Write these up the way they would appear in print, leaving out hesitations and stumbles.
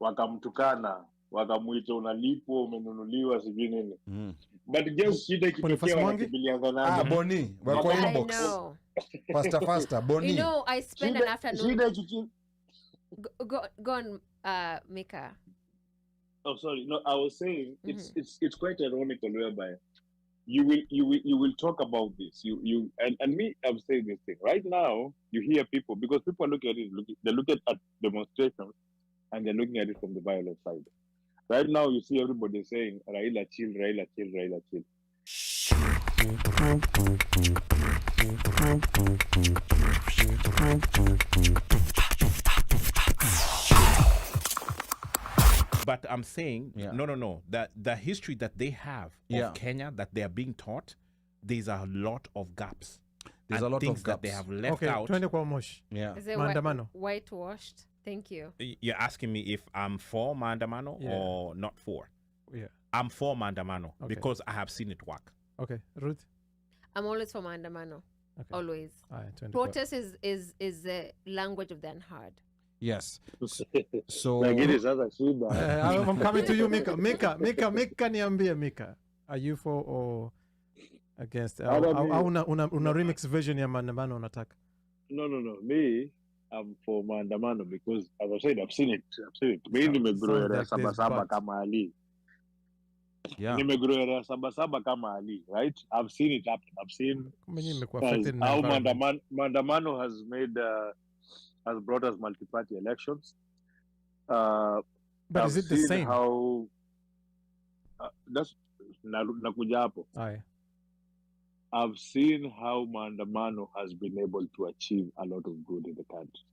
wakamtukana, wakamuita unalipwa, umenunuliwa, sijui nini. But just shida ikitokea wanakimbiliana nani? Boni, wako inbox. Faster, Boni. You know, I spend an afternoon. Go on, Mika. Oh, sorry. No, I was saying it's quite ironical whereby you will talk about this. You and me, I'm saying this thing right now. You hear people, because people are looking at it. They're looking at demonstrations and they're looking at it from the violent side. Right now, you see everybody saying Raila chill, Raila chill, Raila chill. But I'm saying, no. That the history that they have of Kenya, that they are being taught, there's a lot of gaps. There's a lot of gaps that they have left out. Yeah. Is it whitewashed? Thank you. You're asking me if I'm for Maandamano or not for? Yeah. I'm for Maandamano because I have seen it work. Okay. Ruth? I'm always for Maandamano. Okay. Always. Protest is the language of the unheard. Yes. So I'm coming to you, Mika. Mika, niambie, Mika. Are you for or against? Una remix version ya Maandamano unataka? No. Me, I'm for Maandamano because, as I said, I've seen it. Me nimegrow area Sabasaba kama Ali. Yeah. Nimegrow area Sabasaba kama Ali, right? I've seen it happen. I've seen how Maandamano has brought us multi-party elections. But I've is it the same? How that's nakuja hapo. I've seen how Maandamano has been able to achieve a lot of good in the country.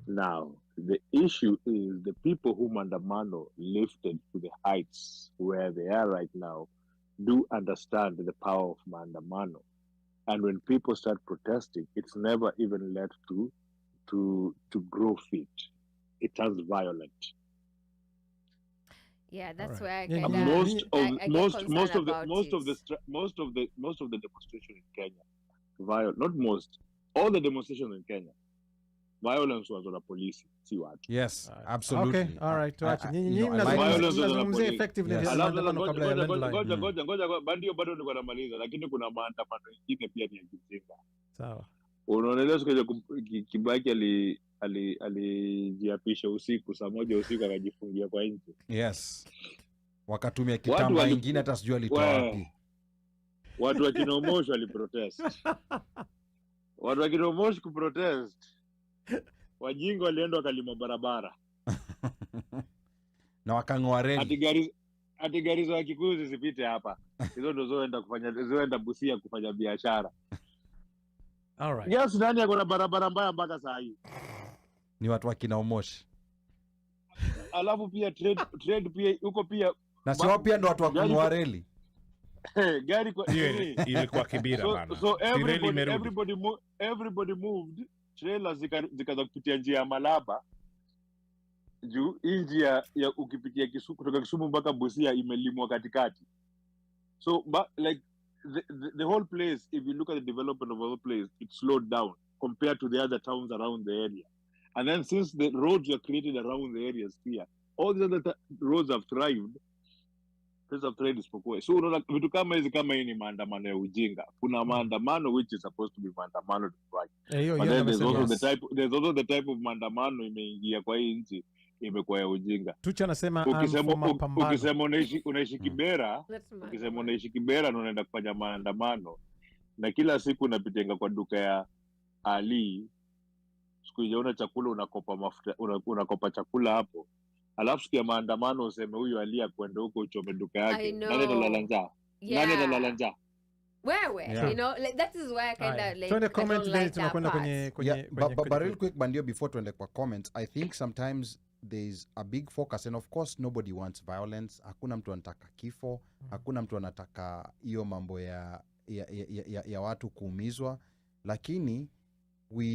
Now, the issue is the people who Maandamano lifted to the heights where they are right now do understand the power of Maandamano. And when people start protesting, it's never even led to grow feet. It turns violent. Yeah, that's where I most of the demonstration in Kenya, not most, all the demonstrations in Kenya, violence was on the police. See what? Yes, absolutely. Okay, all right. Violence was on the police. Effectiveness. Bandio bado niko namaliza, lakini kuna maandamano mengine pia ni ya kijinga. Sawa. Unaonelea siku Kibaki alijiapisha usiku saa 1 usiku akajifungia kwa nje. Yes. Wakatumia kitamba kingine hata sijui alitoa wapi. Watu wa Kinomosho waliprotest. Watu wa Kinomosho kuprotest. Wajingo walienda wakalima barabara. Na wakang'oa reli. Ati gari za Kikuyu zisipite hapa. Hizo ndo zoenda Busia kufanya biashara. All right. Yes, nani yako na barabara mbaya mpaka saa hii? Ni watu wa Kinaomoshi. Alafu pia trade pia huko pia. Na sio pia ndo watu wa kununua reli. Gari kwa ilikuwa Kibira bana. So everybody moved. Trailers zikaanza kupitia njia ya Malaba. Juu njia ya ukipitia Kisumu kutoka Kisumu mpaka Busia imelimwa katikati. So like the whole place, if you look at the development of the whole place, it slowed down compared to the other towns around the area. And then since the roads were created around the areas here, all the other roads have thrived. Place of trade is for so vitu kama hizi kama hii ni maandamano ya ujinga. Kuna maandamano which is supposed to be maandamano to right. But then there's also the type of maandamano imeingia kwa hii nchi imekuwa ya ujinga. Tucha anasema ukisema unaishi Kibera, ukisema unaishi Kibera na unaenda kufanya maandamano na kila siku unapitenga kwa duka ya Ali, siku hiyo chakula unakopa mafuta, unakopa chakula hapo. Alafu sikia maandamano useme huyu alia kwenda huko uchome duka yake. Nani atalala njaa? Nani atalala njaa? Wewe, you know, like, that is why I kind of like tuende comment today tunakwenda kwenye but real quick bandio before tuende kwa comments, I think sometimes there's a big focus and of course nobody wants violence. Hakuna mtu anataka kifo, hakuna mtu anataka hiyo mambo ya watu kuumizwa, lakini we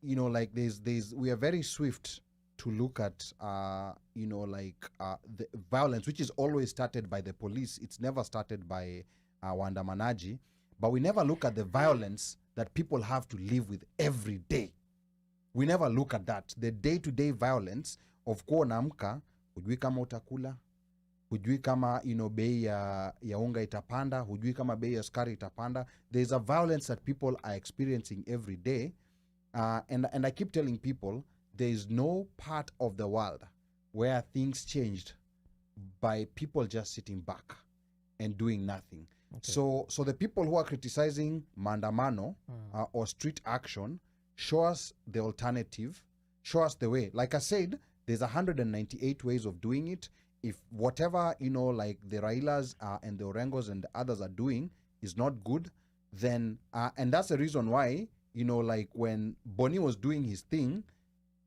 you know like we are very swift to look at the violence which is always started by the police. It's never started by waandamanaji, but we never look at the violence that people have to live with every day. We never look at that, the day-to-day violence of kuwa naamka hujui kama utakula, hujui kama bei ya unga itapanda, hujui kama bei ya sukari itapanda. There's a violence that people are experiencing every day, and I keep telling people there is no part of the world where things changed by people just sitting back and doing nothing. Okay. So the people who are criticizing maandamano or street action, show us the alternative, show us the way. Like I said, there's 198 ways of doing it. If whatever, like the Railas and the Orengos and the others are doing is not good, then, and that's the reason why, like when Boni was doing his thing,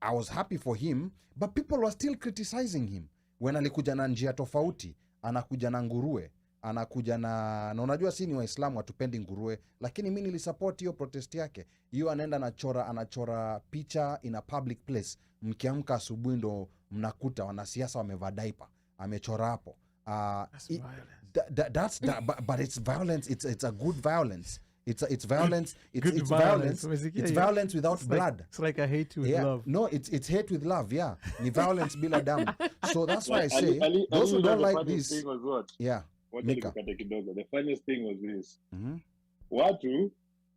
I was happy for him, but people were still criticizing him. When alikuja na njia tofauti, anakuja na nguruwe, anakuja na unajua si ni Waislamu hatupendi nguruwe, lakini mimi nilisupport hiyo protest yake. Hiyo anaenda anachora picha in a public place. Mkiamka asubuhi ndo mnakuta wanasiasa wamevaa diaper. Amechora hapo. That's but it's violence. It's a good violence. It's violence. It's violence. It's violence without blood. It's like a hate with love. No, it's hate with love. Yeah, ni violence bila damu. So that's why I say those who don't like this. Yeah. The funniest thing was this. Watu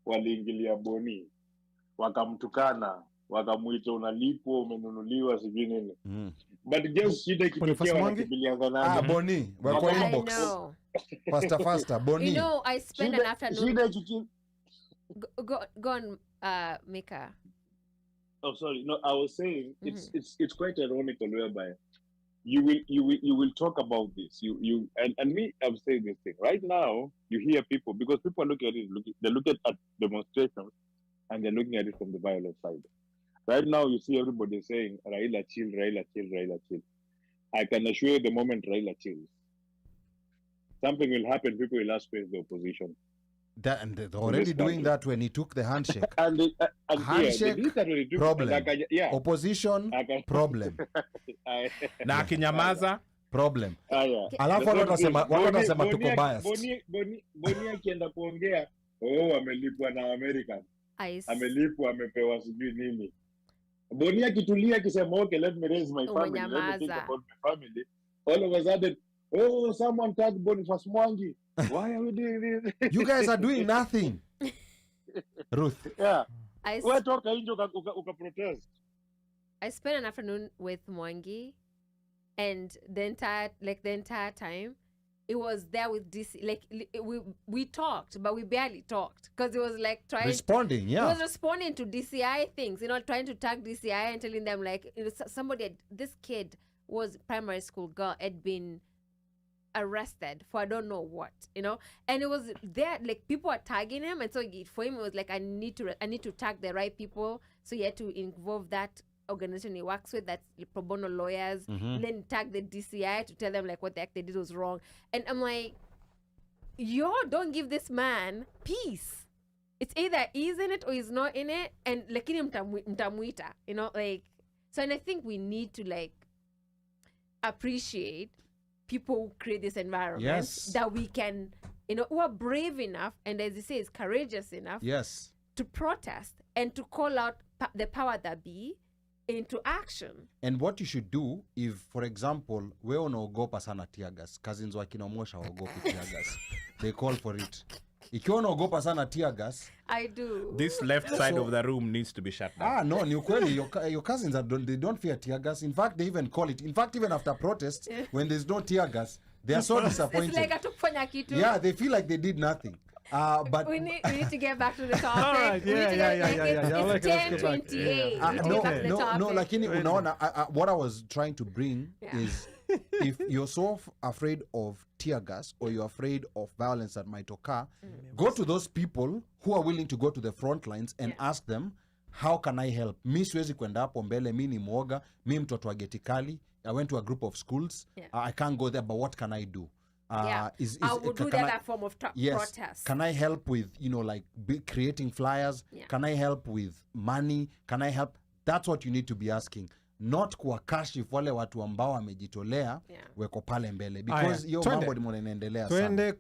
waliingilia Boni, wakamtukana, wakamuita unalipwa, umenunuliwa, sijui nini. But just shida ikitokea wanakibiliana nani. Boni, wako inbox. Faster, Boni. I spend an afternoon. Go on, Mika. Oh, sorry. No, I was saying it's quite ironical whereby you will talk about this. And me, I'm saying this thing right now. You hear people, because people look at it. They look at demonstrations, and they're looking at it from the violent side. Right now, you see everybody saying Raila chill, Raila chill, Raila chill. I can assure you, the moment Raila chills, something will happen. People will ask where's the opposition. And they're already doing that when he took the handshake. Handshake, problem. Opposition, problem. Na akinyamaza, problem. Alafu wanasema tuko biased. Boni akienda kuongea, amelipwa na American. Amelipwa, amepewa sijui nini. Boni akitulia akisema okay, let me raise my family, let me think about my family. All of a sudden, someone tagged Boniface Mwangi. Why are we doing this? You guys are doing nothing. Ruth. Yeah. Wewe toka nje uka protest. I spent an afternoon with Mwangi, and the entire time it was there with DC. Like we talked, but we barely talked because it was like responding. It was responding to DCI things, trying to tag DCI and telling them like this kid was primary school girl had been arrested for I don't know what, and it was there like people are tagging him, and so for him it was like I need to tag the right people, so he had to involve that organization he works with, that's pro bono lawyers, then tag the DCI to tell them like what the heck they did was wrong. And I'm like, don't give this man peace. It's either he's in it or he's not in it, and lakini mtamuita, so. And I think we need to like appreciate people who create this environment, that we can, who are brave enough, and as you say, is courageous enough, to protest and to call out the power that be into action. And what you should do, if, for example, we unaogopa sana tear gas, cousins wakina Omosha waogopi tear gas, they call for it. Ikiwa unaogopa sana tear gas, I do. This left side of the room needs to be shut down. No, ni ukweli, your cousins they don't fear tear gas. In fact, they even call it. In fact, even after protests, when there's no tear gas, they are so disappointed. It's like atukufanya kitu. Yeah, they feel like they did nothing. But we need to get back to the topic. All right, It's 10:28. No, lakini unaona, what I was trying to bring is, if you're so afraid of tear gas or you're afraid of violence that might occur, go to those people who are willing to go to the front lines and ask them, how can I help? Mi siwezi kwenda hapo mbele, mi ni mwoga, mi mtoto wa getikali, I went to a group of schools, I can't go there, but what can I do? I would do that form of protest. Can I help with, creating flyers? Can I help with money? Can I help? That's what you need to be asking. Not kuwakashifu wale watu ambao wamejitolea weko pale mbele, because hiyo mambo ndio inaendelea sana.